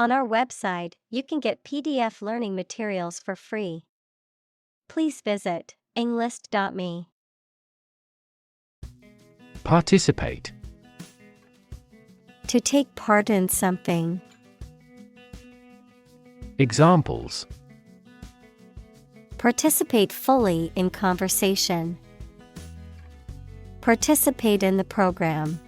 On our website, you can get PDF learning materials for free. Please visit englist.me. Participate. To take part in something. Examples: Participate fully in conversation. Participate in the program.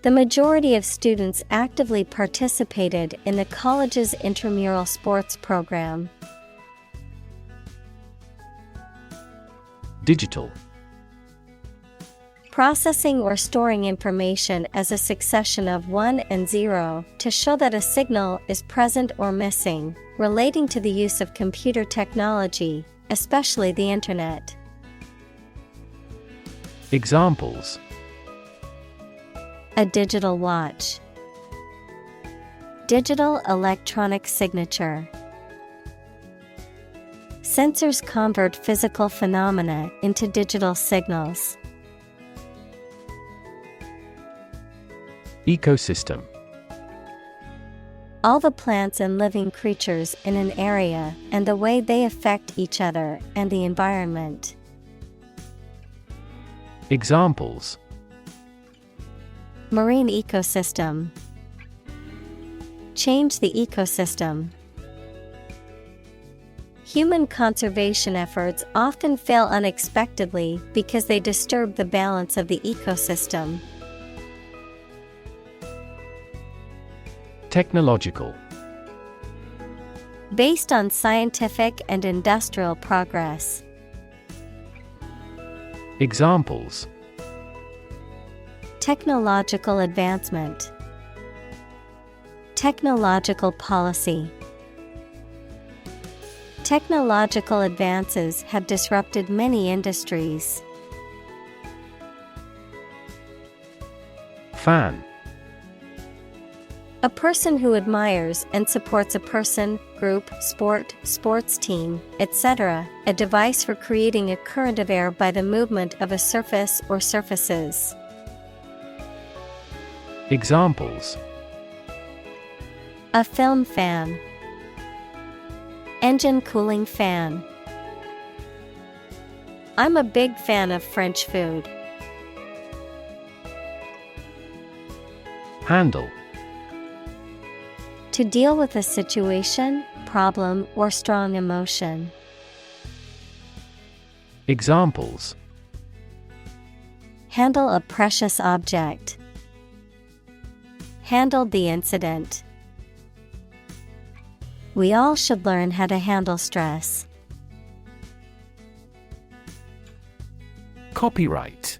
The majority of students actively participated in the college's intramural sports program. Digital. Processing or storing information as a succession of 1 and 0 to show that a signal is present or missing, relating to the use of computer technology, especially the Internet. Examples: A digital watch. Digital electronic signature. Sensors convert physical phenomena into digital signals. Ecosystem. All the plants and living creatures in an area and the way they affect each other and the environment. Examples: Marine ecosystem. Change the ecosystem. Human conservation efforts often fail unexpectedly because they disturb the balance of the ecosystem. Technological. Based on scientific and industrial progress. Examples: Technological advancement. Technological policy. Technological advances have disrupted many industries. Fan. A person who admires and supports a person, group, sport, sports team, etc. A device for creating a current of air by the movement of a surface or surfaces. Examples: A film fan. Engine cooling fan. I'm a big fan of French food. Handle. To deal with a situation, problem, or strong emotion. Examples: Handle a precious object. Handled the incident. We all should learn how to handle stress. Copyright.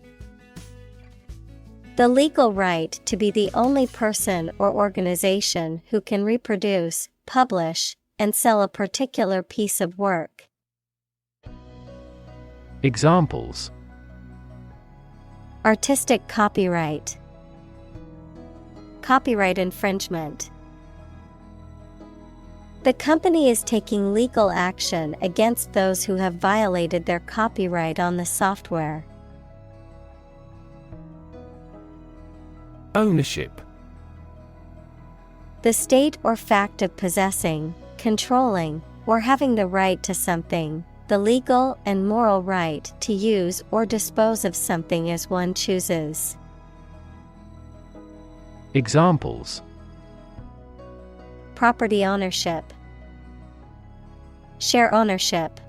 The legal right to be the only person or organization who can reproduce, publish, and sell a particular piece of work. Examples: Artistic copyright. Copyright infringement. The company is taking legal action against those who have violated their copyright on the software. Ownership. The state or fact of possessing, controlling, or having the right to something, the legal and moral right to use or dispose of something as one chooses. Examples: Property ownership. Share ownership.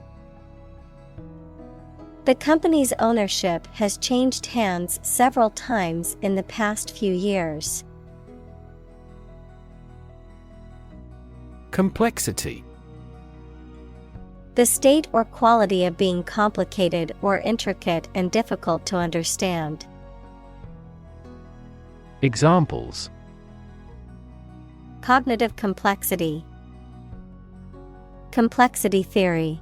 The company's ownership has changed hands several times in the past few years. Complexity. The state or quality of being complicated or intricate and difficult to understand. Examples: Cognitive complexity. Complexity theory.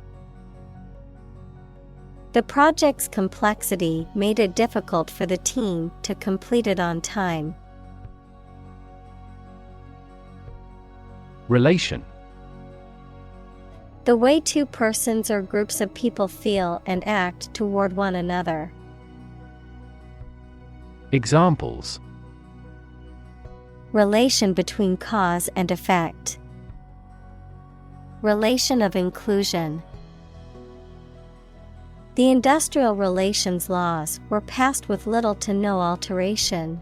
The project's complexity made it difficult for the team to complete it on time. Relation. The way two persons or groups of people feel and act toward one another. Examples: Relation between cause and effect. Relation of inclusion. The industrial relations laws were passed with little to no alteration.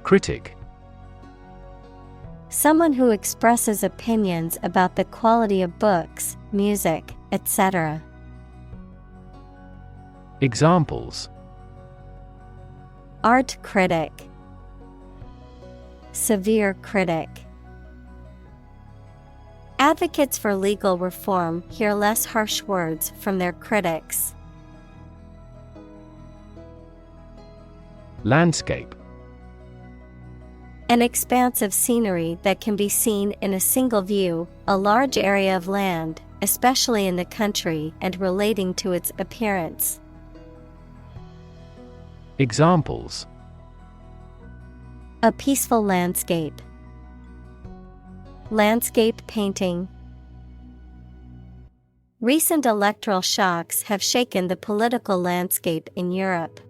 Critic. Someone who expresses opinions about the quality of books, music, etc. Examples: Art critic, severe critic. Advocates for legal reform hear less harsh words from their critics. Landscape. An expanse of scenery that can be seen in a single view, a large area of land, especially in the country and relating to its appearance. Examples: A peaceful landscape. Landscape painting. Recent electoral shocks have shaken the political landscape in Europe.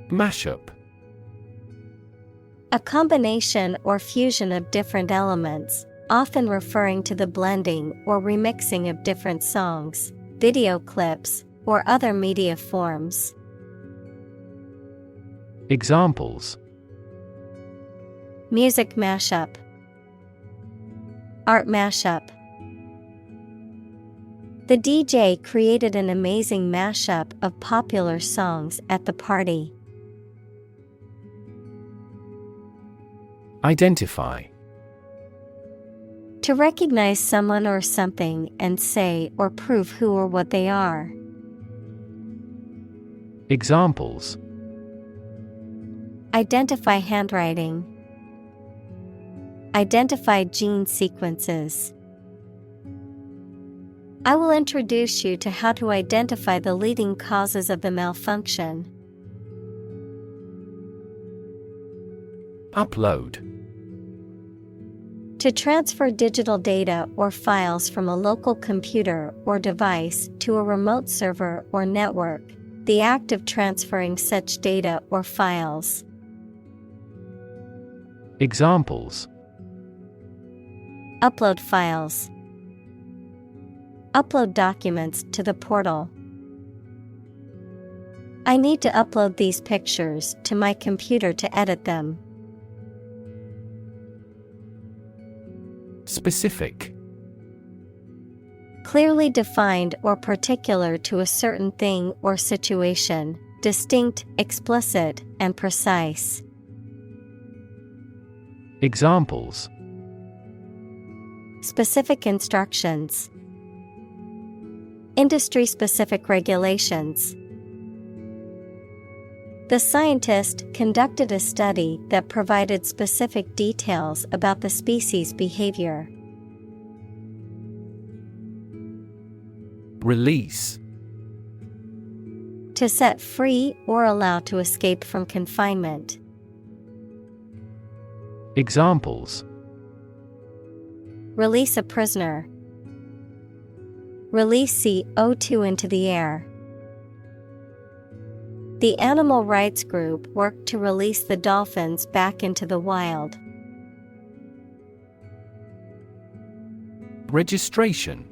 Mashup. A combination or fusion of different elements, often referring to the blending or remixing of different songs, video clips, or other media forms. Examples: Music mashup. Art mashup. The DJ created an amazing mashup of popular songs at the party. Identify. To recognize someone or something and say or prove who or what they are. Examples: Identify handwriting. Identify gene sequences. I will introduce you to how to identify the leading causes of the malfunction. Upload. To transfer digital data or files from a local computer or device to a remote server or network, the act of transferring such data or files. Examples: Upload files. Upload documents to the portal. I need to upload these pictures to my computer to edit them. Specific. Clearly defined or particular to a certain thing or situation, distinct, explicit, and precise. Examples: Specific instructions. Industry-specific regulations. The scientist conducted a study that provided specific details about the species' behavior. Release. To set free or allow to escape from confinement. Examples: Release a prisoner. Release CO2 into the air. The animal rights group worked to release the dolphins back into the wild. Registration.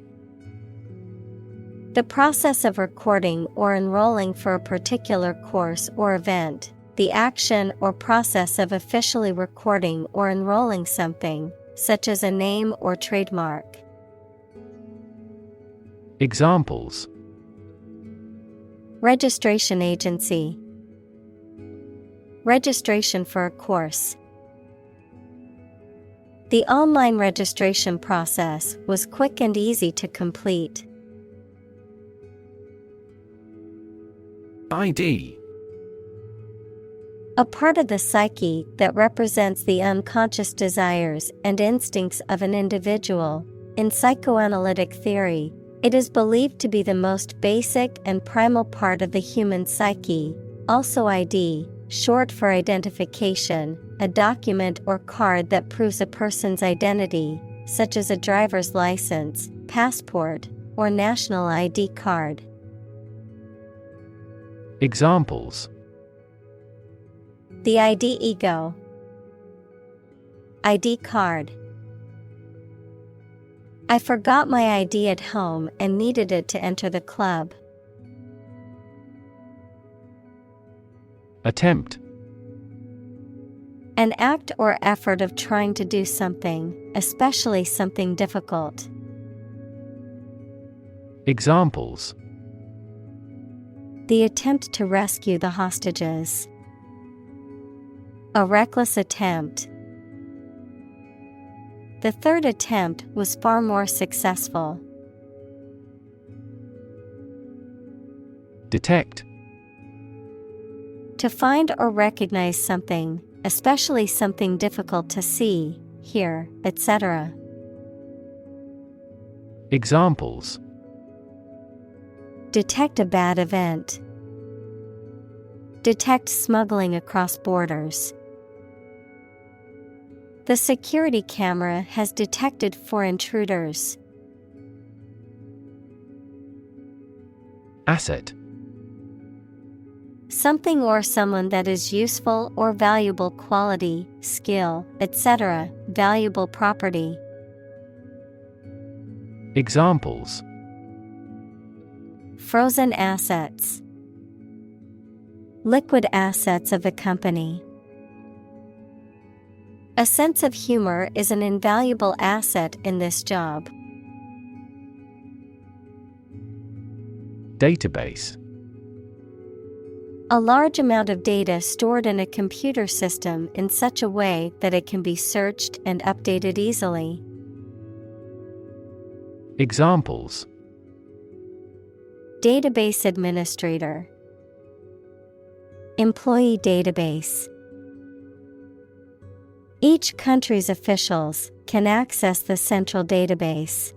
The process of recording or enrolling for a particular course or event, the action or process of officially recording or enrolling something, such as a name or trademark. Examples: Registration agency. Registration for a course. The online registration process was quick and easy to complete. ID. A part of the psyche that represents the unconscious desires and instincts of an individual. In psychoanalytic theory, it is believed to be the most basic and primal part of the human psyche. Also ID, short for identification, a document or card that proves a person's identity, such as a driver's license, passport, or national ID card. Examples: The ID ego. ID card. I forgot my ID at home and needed it to enter the club. Attempt: An act or effort of trying to do something, especially something difficult. Examples: The attempt to rescue the hostages. A reckless attempt. The third attempt was far more successful. Detect: To find or recognize something, especially something difficult to see, hear, etc. Examples: Detect a bad event. Detect smuggling across borders. The security camera has detected 4 intruders. Asset: Something or someone that is useful or valuable quality, skill, etc., valuable property. Examples: Frozen assets. Liquid assets of a company. A sense of humor is an invaluable asset in this job. Database: A large amount of data stored in a computer system in such a way that it can be searched and updated easily. Examples: Database administrator. Employee database. Each country's officials can access the central database.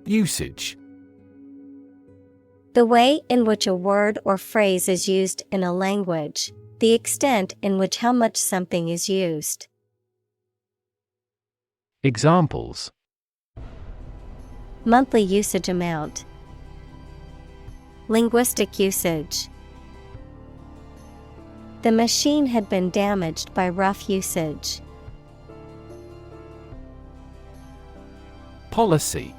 Usage: The way in which a word or phrase is used in a language, the extent in which how much something is used. Examples: Monthly usage amount. Linguistic usage. The machine had been damaged by rough usage. Policy: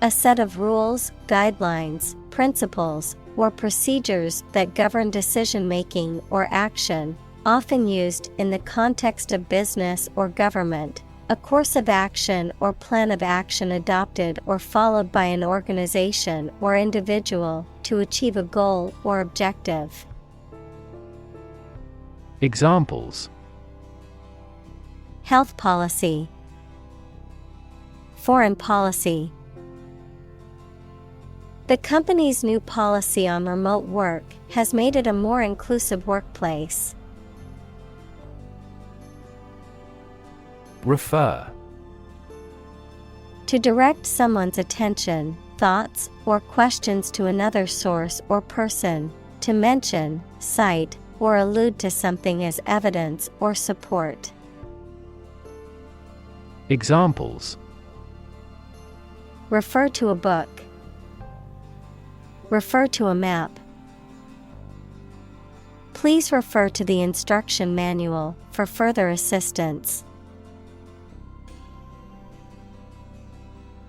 A set of rules, guidelines, principles, or procedures that govern decision-making or action, often used in the context of business or government. A course of action or plan of action adopted or followed by an organization or individual to achieve a goal or objective. Examples: Health policy. Foreign policy. The company's new policy on remote work has made it a more inclusive workplace. Refer: To direct someone's attention, thoughts, or questions to another source or person, to mention, cite, or allude to something as evidence or support. Examples: Refer to a book. Refer to a map. Please refer to the instruction manual for further assistance.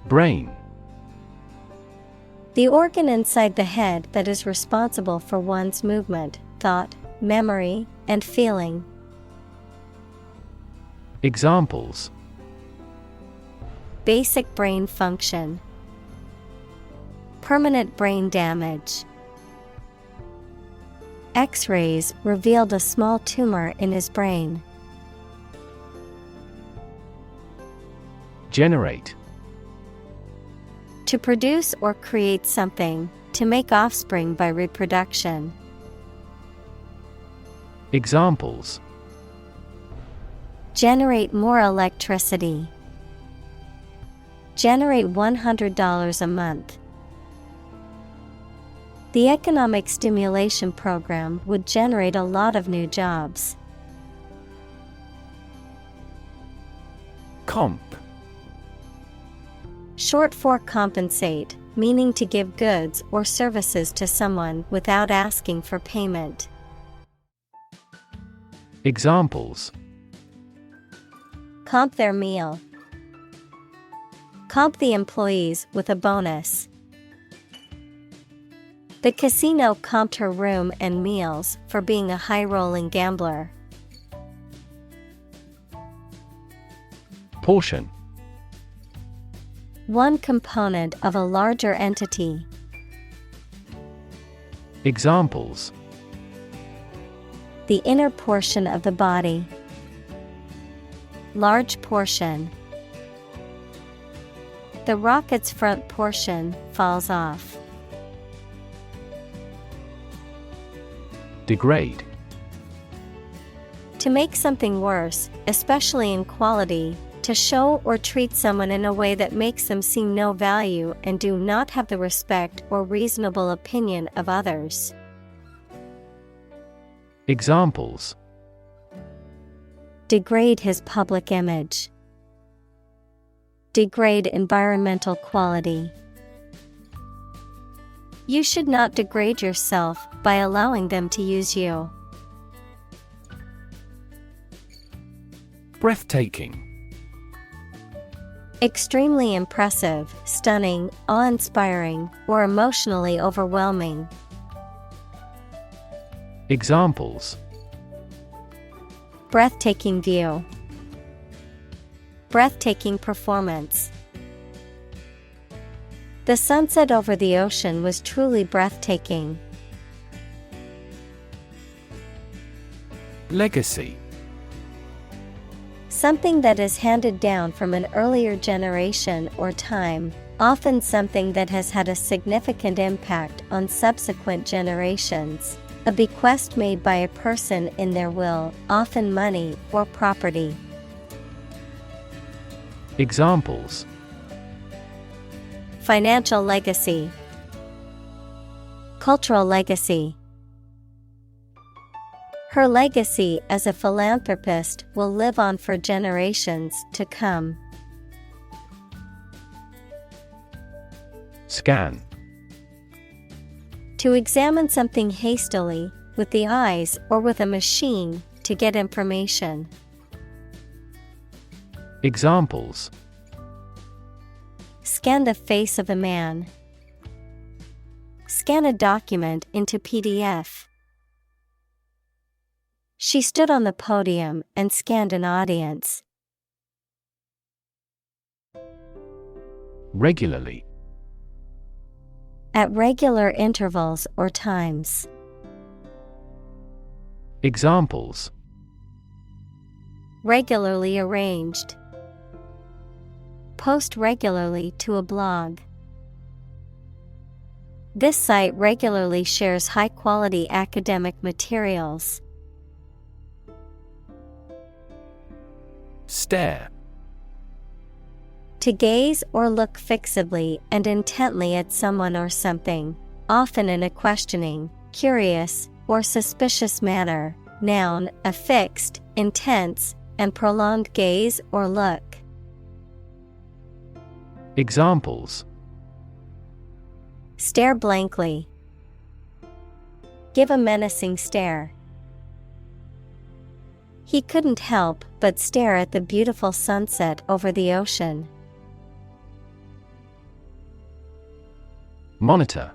Brain: The organ inside the head that is responsible for one's movement, thought, memory, and feeling. Examples: Basic brain function. Permanent brain damage. X-rays revealed a small tumor in his brain. Generate: To produce or create something, to make offspring by reproduction. Examples: Generate more electricity. Generate $100 a month. The economic stimulation program would generate a lot of new jobs. Comp: Short for compensate, meaning to give goods or services to someone without asking for payment. Examples: Comp their meal. Comp the employees with a bonus. The casino comped her room and meals for being a high-rolling gambler. Portion: One component of a larger entity. Examples: The inner portion of the body. Large portion. The rocket's front portion falls off. Degrade: To make something worse, especially in quality, to show or treat someone in a way that makes them see no value and do not have the respect or reasonable opinion of others. Examples: Degrade his public image. Degrade environmental quality. You should not degrade yourself by allowing them to use you. Breathtaking: Extremely impressive, stunning, awe-inspiring, or emotionally overwhelming. Examples: Breathtaking view. Breathtaking performance. The sunset over the ocean was truly breathtaking. Legacy: Something that is handed down from an earlier generation or time, often something that has had a significant impact on subsequent generations. A bequest made by a person in their will, often money or property. Examples: Financial legacy. Cultural legacy. Her legacy as a philanthropist will live on for generations to come. Scan: To examine something hastily, with the eyes or with a machine, to get information. Examples: Scan the face of a man. Scan a document into PDF. She stood on the podium and scanned an audience. Regularly: At regular intervals or times. Examples: Regularly arranged. Post regularly to a blog. This site regularly shares high-quality academic materials. Stare: To gaze or look fixedly and intently at someone or something, often in a questioning, curious, or suspicious manner. Noun, a fixed, intense, and prolonged gaze or look. Examples: Stare blankly. Give a menacing stare. He couldn't help but stare at the beautiful sunset over the ocean. Monitor: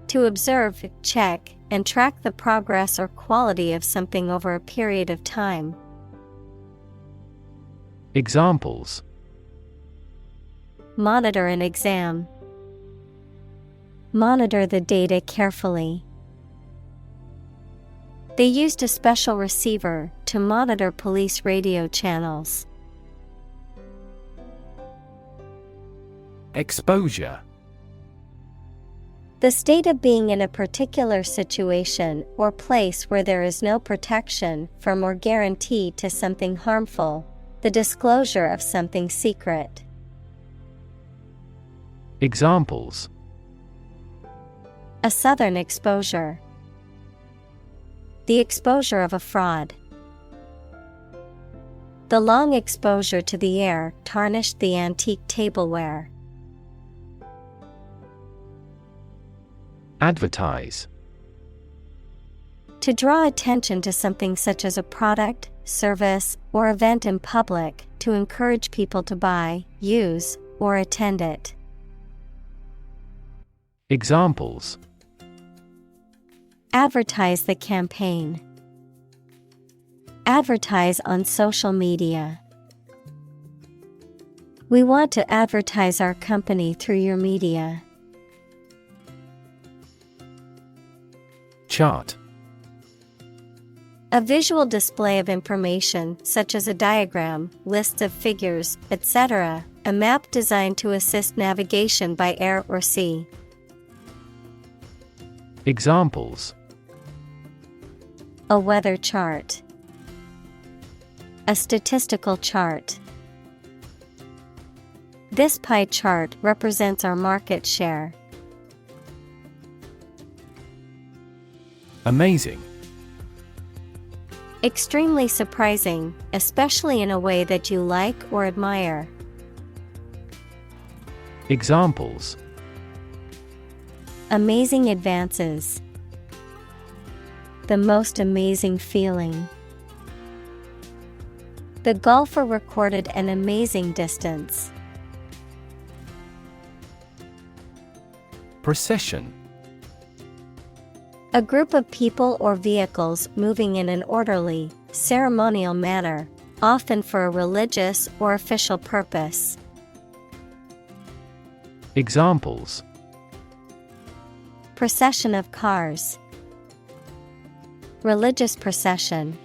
To observe, check, and track the progress or quality of something over a period of time. Examples: Monitor an exam. Monitor the data carefully. They used a special receiver to monitor police radio channels. Exposure: The state of being in a particular situation or place where there is no protection from or guarantee to something harmful, the disclosure of something secret. Examples: A southern exposure. The exposure of a fraud. The long exposure to the air tarnished the antique tableware. Advertise. To draw attention to something such as a product, service, or event in public, to encourage people to buy, use, or attend it. Examples: Advertise the campaign. Advertise on social media. We want to advertise our company through your media. Chart. A visual display of information, such as a diagram, lists of figures, etc., a map designed to assist navigation by air or sea. Examples: A weather chart. A statistical chart. This pie chart represents our market share. Amazing. Extremely surprising, especially in a way that you like or admire. Examples: Amazing advances. The most amazing feeling. The golfer recorded an amazing distance. Procession. A group of people or vehicles moving in an orderly, ceremonial manner, often for a religious or official purpose. Examples: Procession of cars. Religious procession.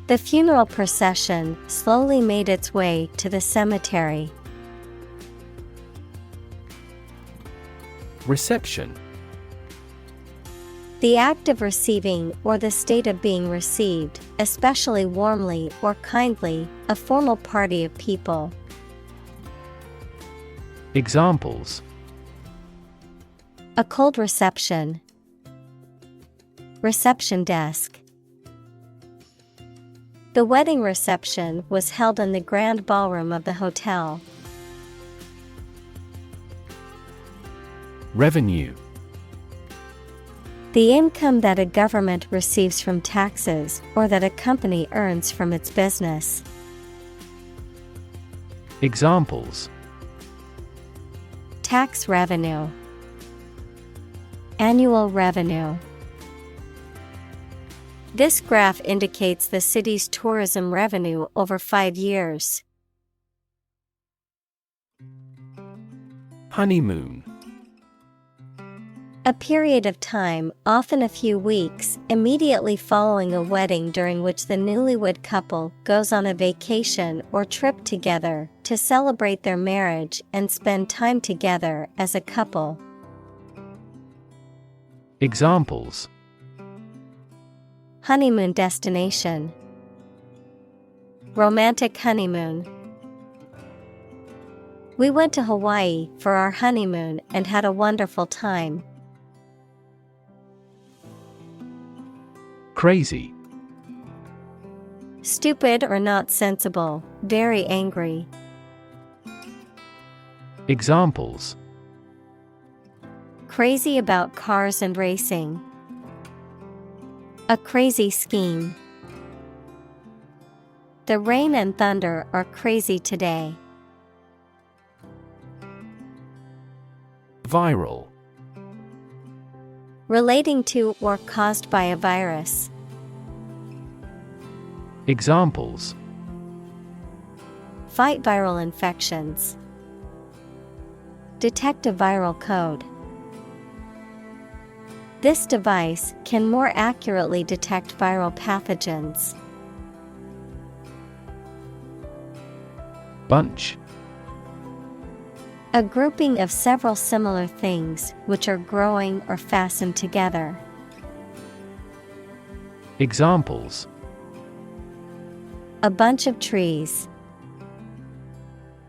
The funeral procession slowly made its way to the cemetery. Reception. The act of receiving or the state of being received, especially warmly or kindly, a formal party of people. Examples: A cold reception. Reception desk. The wedding reception was held in the grand ballroom of the hotel. Revenue. The income that a government receives from taxes or that a company earns from its business. Examples: Tax revenue. Annual revenue. This graph indicates the city's tourism revenue over 5 years. Honeymoon. A period of time, often a few weeks, immediately following a wedding during which the newlywed couple goes on a vacation or trip together to celebrate their marriage and spend time together as a couple. Examples: Honeymoon destination. Romantic honeymoon. We went to Hawaii for our honeymoon and had a wonderful time. Crazy. Stupid or not sensible, very angry. Examples: Crazy about cars and racing. A crazy scheme. The rain and thunder are crazy today. Viral. Relating to or caused by a virus. Examples: Fight viral infections. Detect a viral code. This device can more accurately detect viral pathogens. Bunch. A grouping of several similar things which are growing or fastened together. Examples: A bunch of trees.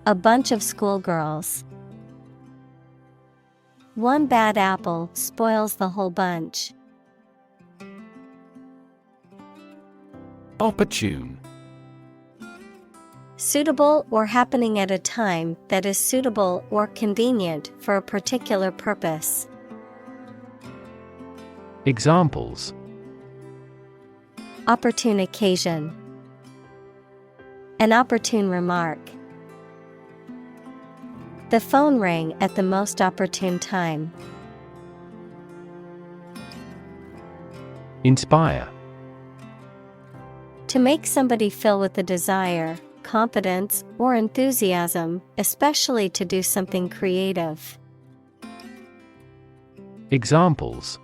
A bunch of schoolgirls. One bad apple spoils the whole bunch. Opportune. Suitable or happening at a time that is suitable or convenient for a particular purpose. Examples: Opportune occasion. An opportune remark. The phone rang at the most opportune time. Inspire. To make somebody feel with a desire, confidence, or enthusiasm, especially to do something creative. Examples: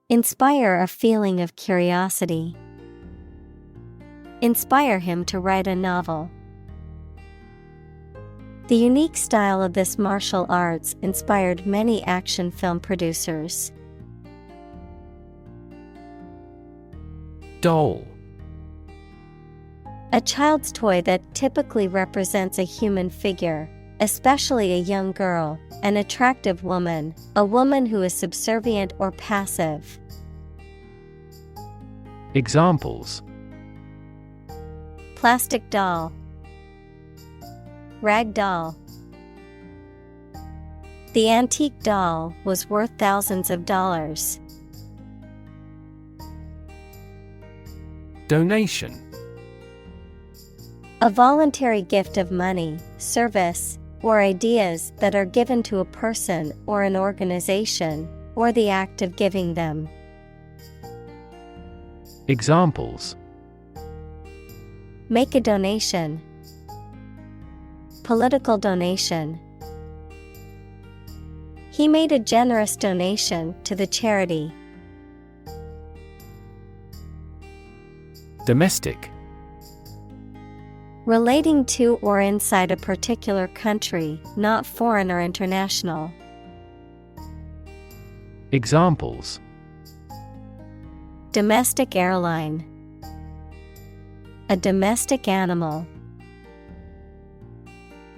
Inspire a feeling of curiosity. Inspire him to write a novel. The unique style of this martial arts inspired many action film producers. Doll. A child's toy that typically represents a human figure, especially a young girl, an attractive woman, a woman who is subservient or passive. Examples: Plastic doll. Rag doll. The antique doll was worth thousands of dollars. Donation. A voluntary gift of money, service, or ideas that are given to a person or an organization, or the act of giving them. Examples: Make a donation. Political donation. He made a generous donation to the charity. Domestic. Relating to or inside a particular country, not foreign or international. Examples: Domestic airline. A domestic animal.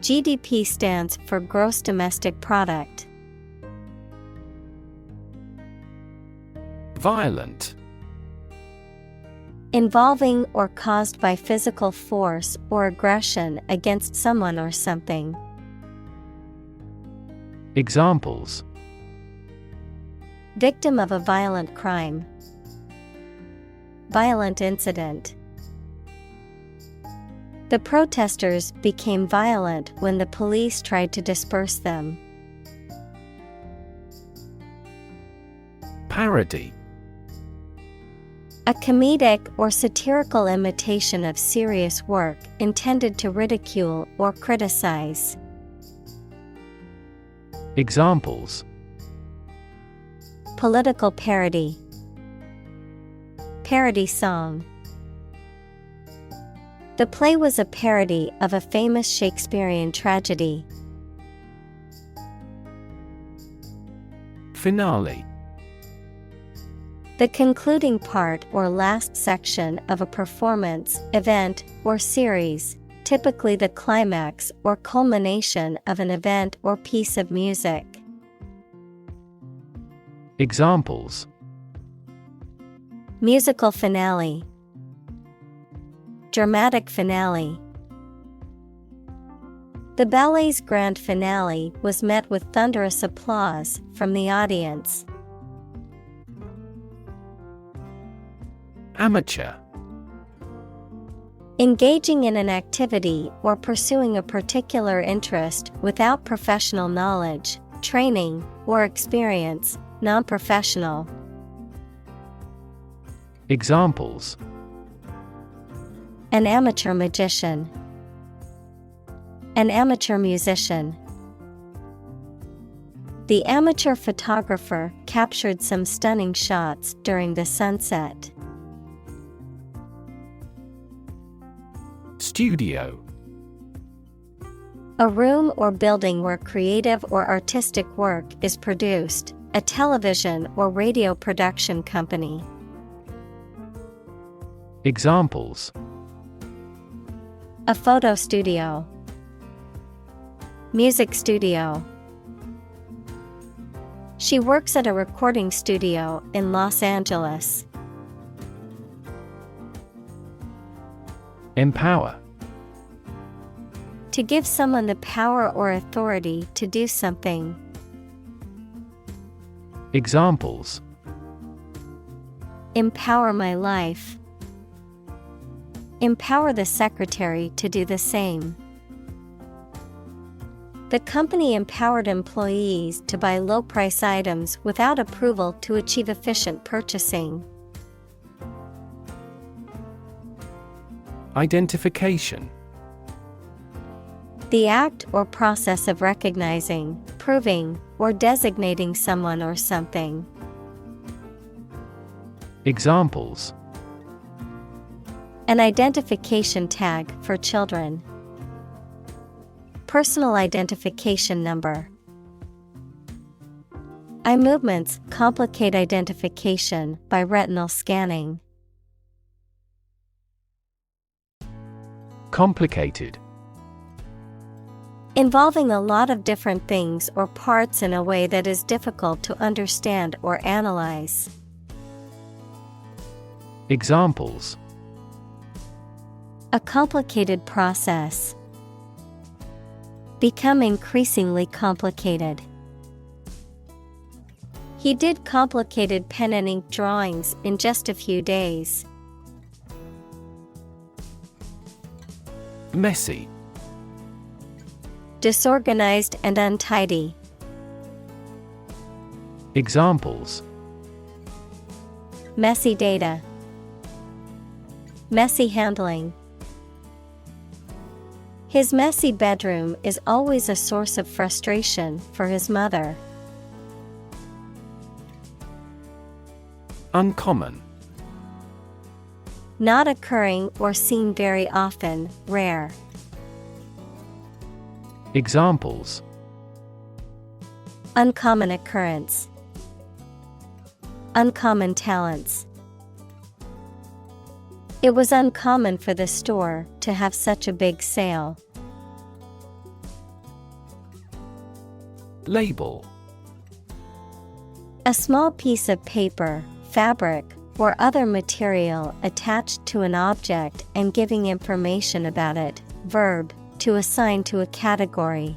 GDP stands for gross domestic product. Violent. Involving or caused by physical force or aggression against someone or something. Examples: Victim of a violent crime. Violent incident. The protesters became violent when the police tried to disperse them. Parody. A comedic or satirical imitation of serious work intended to ridicule or criticize. Examples: Political parody. Parody song. The play was a parody of a famous Shakespearean tragedy. Finale. The concluding part or last section of a performance, event, or series, typically the climax or culmination of an event or piece of music. Examples: Musical finale. Dramatic finale. The ballet's grand finale was met with thunderous applause from the audience. Amateur. Engaging in an activity or pursuing a particular interest without professional knowledge, training, or experience, non-professional. Examples: An amateur magician. An amateur musician. The amateur photographer captured some stunning shots during the sunset. Studio. A room or building where creative or artistic work is produced, a television or radio production company. Examples: A photo studio. Music studio. She works at a recording studio in Los Angeles. Empower. To give someone the power or authority to do something. Examples: Empower my life. Empower the secretary to do the same. The company empowered employees to buy low-price items without approval to achieve efficient purchasing. Identification: The act or process of recognizing, proving, or designating someone or something. Examples: An identification tag for children. Personal identification number. Eye movements complicate identification by retinal scanning. Complicated: Involving a lot of different things or parts in a way that is difficult to understand or analyze. Examples: A complicated process. Become increasingly complicated. He did complicated pen and ink drawings in just a few days. Messy: Disorganized and untidy. Examples: Messy data. Messy handling. His messy bedroom is always a source of frustration for his mother. Uncommon: Not occurring or seen very often, rare. Examples: Uncommon occurrence. Uncommon talents. It was uncommon for the store to have such a big sale. Label: A small piece of paper, fabric, or other material attached to an object and giving information about it. Verb, to assign to a category.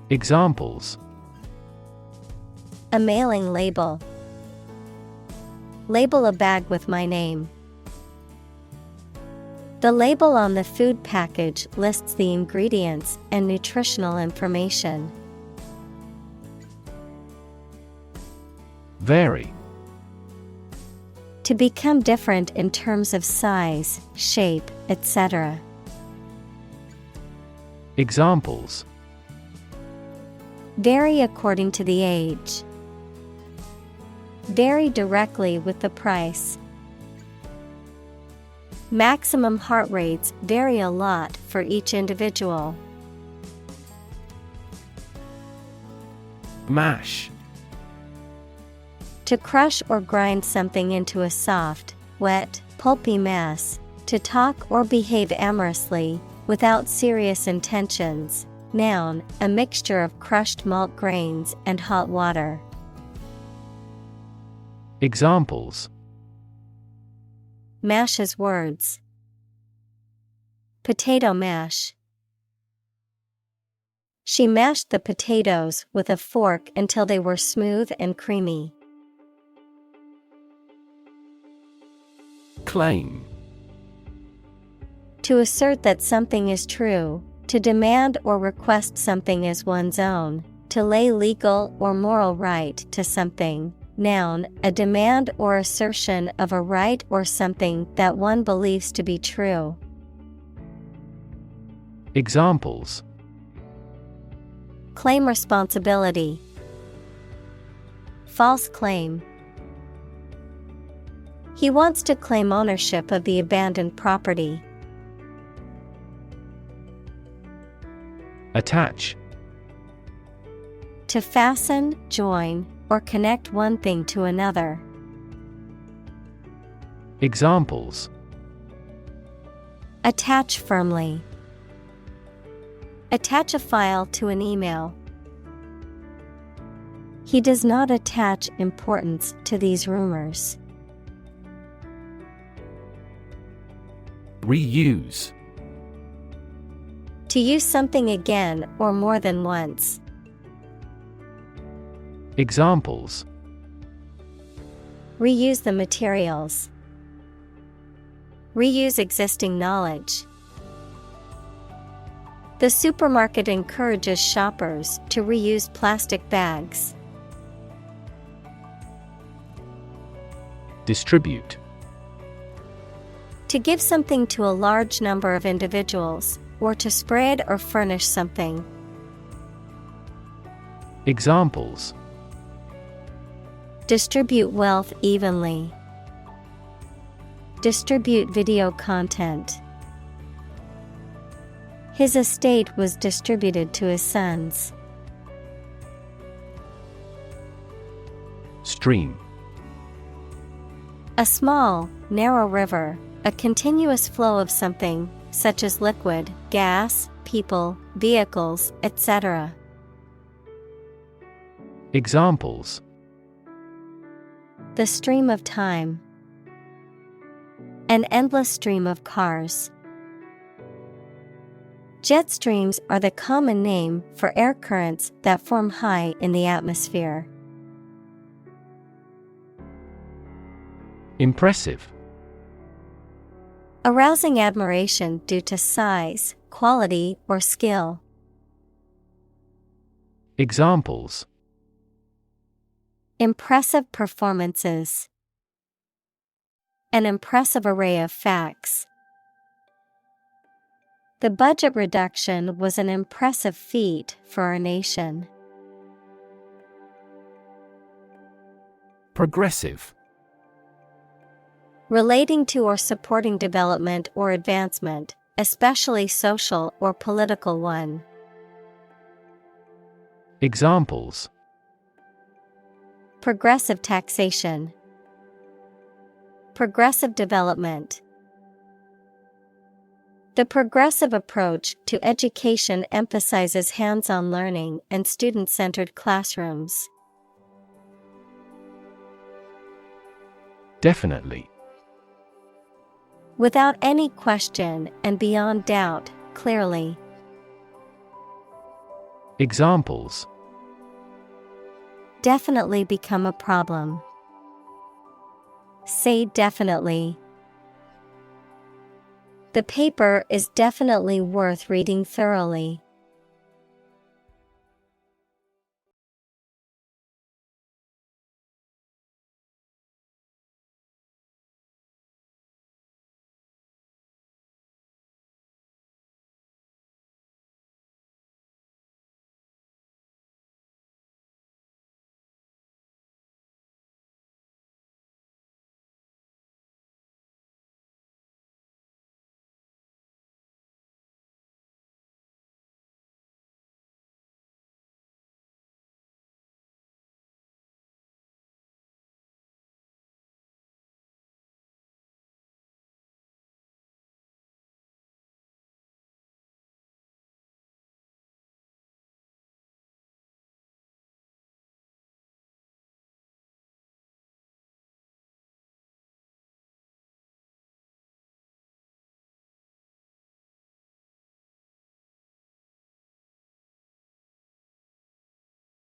Examples: A mailing label. Label a bag with my name. The label on the food package lists the ingredients and nutritional information. Vary: To become different in terms of size, shape, etc. Examples: Vary according to the age. Vary directly with the price. Maximum heart rates vary a lot for each individual. Mash: To crush or grind something into a soft, wet, pulpy mass. To talk or behave amorously, without serious intentions. Noun, a mixture of crushed malt grains and hot water. Examples: Mash his words. Potato mash. She mashed the potatoes with a fork until they were smooth and creamy. Claim: To assert that something is true, to demand or request something as one's own, to lay legal or moral right to something. Noun, a demand or assertion of a right or something that one believes to be true. Examples: Claim responsibility. False claim. He wants to claim ownership of the abandoned property. Attach: To fasten, join, or connect one thing to another. Examples: Attach firmly. Attach a file to an email. He does not attach importance to these rumors. Reuse: To use something again or more than once. Examples: Reuse the materials. Reuse existing knowledge. The supermarket encourages shoppers to reuse plastic bags. Distribute. To give something to a large number of individuals, or to spread or furnish something. Examples: Distribute wealth evenly. Distribute video content. His estate was distributed to his sons. Stream. A small, narrow river, a continuous flow of something, such as liquid, gas, people, vehicles, etc. Examples: The stream of time. An endless stream of cars. Jet streams are the common name for air currents that form high in the atmosphere. Impressive. Arousing admiration due to size, quality, or skill. Examples: Impressive performances. An impressive array of facts. The budget reduction was an impressive feat for our nation. Progressive. Relating to or supporting development or advancement, especially social or political one. Examples: Progressive taxation. Progressive development. The progressive approach to education emphasizes hands-on learning and student-centered classrooms. Definitely. Without any question and beyond doubt, clearly. Examples: Definitely become a problem. Say definitely. The paper is definitely worth reading thoroughly.